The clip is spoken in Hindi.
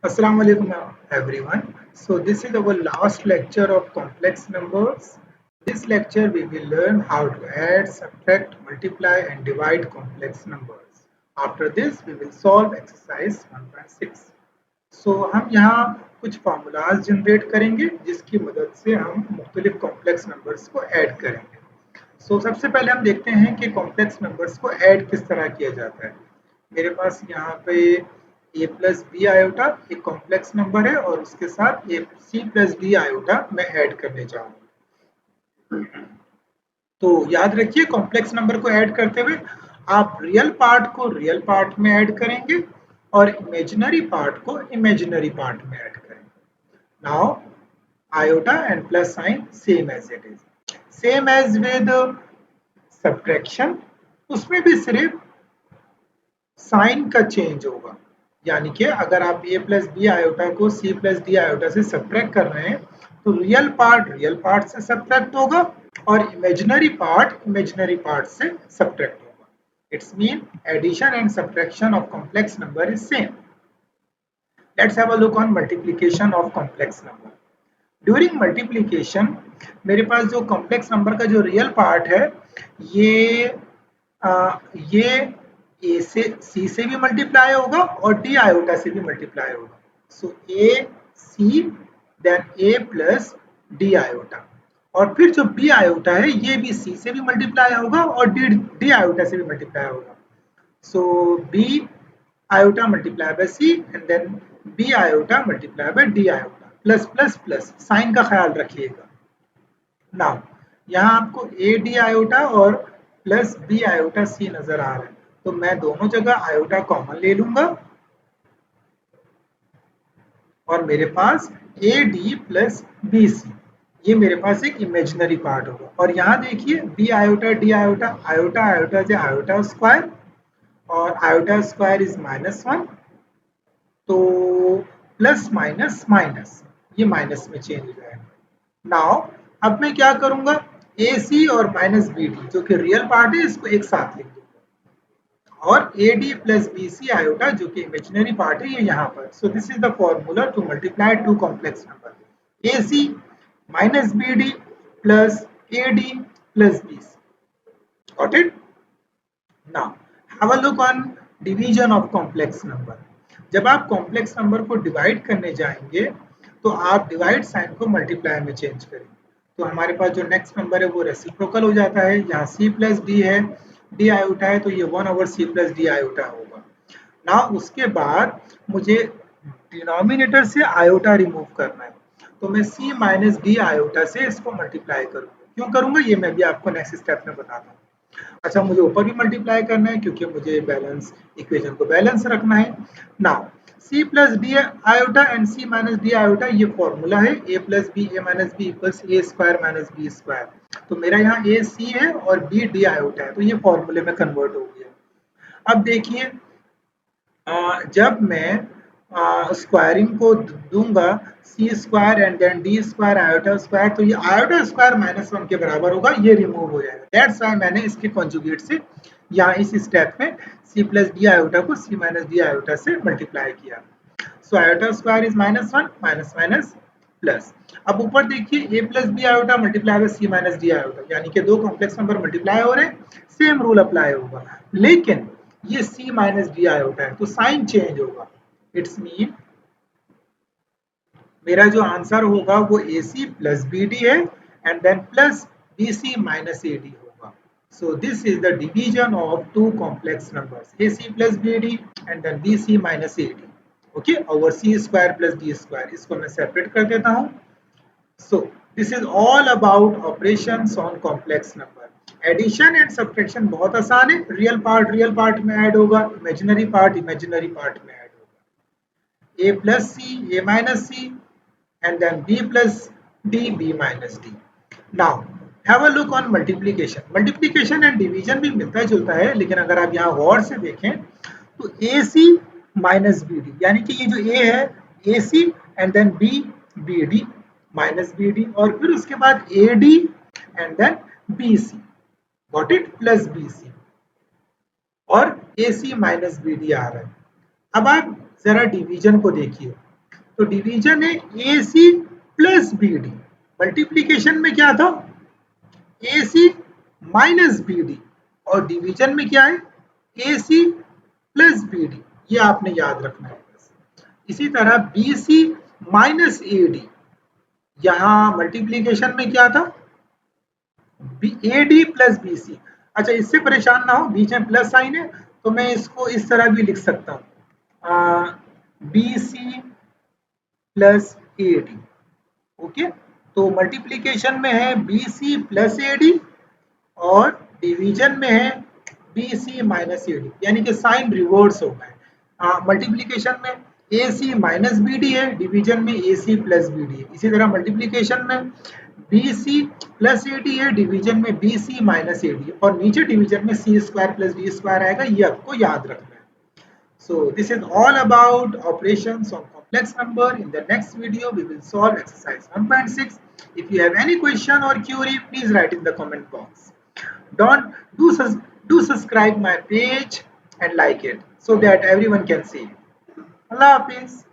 Assalamu alaikum everyone. So this is our last lecture of complex numbers. This lecture we will learn how to add, subtract, multiply and divide complex numbers. After this we will solve exercise 1.6. So हम यहाँ कुछ फार्मूलाज जनरेट करेंगे जिसकी मदद से हम मुख्तलिफ कॉम्प्लेक्स नंबर्स को ऐड करेंगे. सबसे पहले हम देखते हैं कि कॉम्प्लेक्स नंबर्स को ऐड किस तरह किया जाता है. मेरे पास यहाँ पे ए प्लस बी आयोटा एक कॉम्प्लेक्स नंबर है और उसके साथ ए सी प्लस डी आयोटा मैं ऐड करने जाऊंगा. तो याद रखिए कॉम्प्लेक्स नंबर को ऐड करते हुए आप रियल पार्ट को रियल पार्ट में ऐड करेंगे और इमेजिनरी पार्ट को इमेजिनरी पार्ट में ऐड करेंगे. Now iota and plus sign same as it is, same as with subtraction. उसमें भी सिर्फ साइन का चेंज होगा, यानी कि अगर आप ए प्लस बी आयोटा को सी प्लस डी आयोटा से सब्ट्रैक्ट कर रहे हैं तो रियल पार्ट से सब्ट्रैक्ट होगा और इमेजिनरी पार्ट से सब्ट्रैक्ट होगा. It's mean addition and subtraction of complex number is same. Let's have a look on multiplication of complex number. During multiplication मेरे पास जो कॉम्प्लेक्स नंबर का जो रियल पार्ट है ये ए से सी से भी मल्टीप्लाई होगा और डी आयोटा से भी मल्टीप्लाई होगा. सो ए सी देन ए प्लस डी आयोटा, और फिर जो बी आयोटा है ये भी सी से भी मल्टीप्लाई होगा और डी आयोटा से भी मल्टीप्लाई होगा. So B iota multiply by C and then B iota multiply by D iota. Plus plus plus, sign का ख्याल रखिएगा. नाउ यहाँ आपको ए डी आयोटा और प्लस बी आयोटा सी नजर आ रहा है, तो मैं दोनों जगह आयोटा कॉमन ले लूंगा और मेरे पास A D plus B C, ये मेरे पास एक इमेजिनरी पार्ट होगा. और यहाँ देखिए B iota D iota, iota iota से आयोटा स्क्वायर और आयोटा स्क्वायर इज -1, तो प्लस माइनस माइनस ये माइनस में चेंज हो जाएगा. नाउ अब मैं क्या करूंगा, ए सी और माइनस बी डी जो कि रियल पार्ट है इसको एक साथ लिख दूंगा और A D plus B C iota जो कि इमेजिनरी पार्ट है ये यहाँ पर. So this is the formula to multiply two complex number, A C minus B D plus A D plus B C. Got it? Now have a look on division of complex number. जब आप कॉम्प्लेक्स नंबर को डिवाइड करने जाएंगे तो आप डिवाइड साइन को मल्टीप्लाई में चेंज करेंगे. तो हमारे पास जो नेक्स्ट नंबर है वो रेसिप्रोकल हो जाता है. यहाँ सी प्लस डी है, डी आयोटा है, तो ये 1/c प्लस डी आयोटा होगा. ना उसके बाद मुझे डिनोमिनेटर से आयोटा रिमूव करना है, तो मैं c माइनस डी आयोटा से इसको मल्टीप्लाई करूंगा. क्यों करूंगा ये मैं भी आपको नेक्स्ट स्टेप में बताता हूँ. अच्छा, मुझे ऊपर भी मल्टीप्लाई करना है क्योंकि मुझे बैलेंस इक्वेशन को बैलेंस रखना है. Now c plus D iota and c minus D iota ये फॉर्मूला है a plus B A minus B equals A square minus B square. तो मेरा यहाँ a c है और b डी आयोटा है, तो ये फॉर्मूले में कन्वर्ट हो गया. अब देखिए जब मैं स्क्वायरिंग को दूंगा C square and then D square iota square, तो ये आयोटा स्क्वायर -1 के बराबर होगा, ये रिमूव हो जाएगा. दैट्स व्हाई मैंने इसके कॉन्जुगेट से यहाँ इस स्टेप में सी प्लस डी आयोटा को सी माइनस डी आयोटा से मल्टीप्लाई किया. So iota square is -1 minus minus plus. अब ऊपर देखिए a plus B iota multiply by C minus D iota, यानी कि दो कॉम्प्लेक्स नंबर मल्टीप्लाई हो रहे हैं, सेम रूल अप्लाई होगा. लेकिन ये c माइनस डी आयोटा है तो साइन चेंज होगा. इट्स मीन मेरा जो आंसर होगा वो AC प्लस BD है and then plus BC minus AD होगा. So this is the division of two complex numbers, AC plus BD and then BC minus AD. Okay, over C square plus D square. इसको मैं सेपरेट कर देता हूँ. So this is all about operations on complex number. Addition and subtraction बहुत आसान है. रियल पार्ट में ऐड होगा, इमेजिनरी पार्ट में ऐड होगा. a plus C a minus C and then b plus d b minus d. Now have a look on multiplication. Multiplication and division भी मिलता जुलता है, लेकिन अगर आप यहाँ गौर से देखें तो AC माइनस BD, यानी कि ये जो A है AC and then B BD minus BD और फिर उसके बाद AD and then BC, got it, plus BC और AC माइनस BD आ रहा है. अब आप जरा डिवीजन को देखिए. तो डिवीजन है A C plus B D, multiplication में क्या था A C minus B D, और डिवीजन में क्या है A C plus B D, ये आपने याद रखना है बस। इसी तरह B C minus A D, यहाँ मल्टीप्लीकेशन में क्या था A D plus B C. अच्छा इससे परेशान ना हो, बीच में प्लस साइन है तो मैं इसको इस तरह भी लिख सकता हूँ B C plus A D. Okay, तो मल्टीप्लीकेशन में है B C plus A D और डिवीजन में है B C minus A D, यानी कि साइन रिवर्स हो गए। मल्टीप्लीकेशन में A C minus B D है, डिवीजन में A C plus B D है। इसी तरह मल्टीप्लीकेशन में B C plus A D है, डिवीजन में B C minus A D, और नीचे डिवीजन में सी स्क्वायर प्लस डी स्क्वायर आएगा, ये आपको याद रखना है। So this is all about operations on complex number. In the next video, we will solve exercise 1.6. If you have any question or query, please write in the comment box. Don't do subscribe my page and like it so that everyone can see. Allah Hafiz.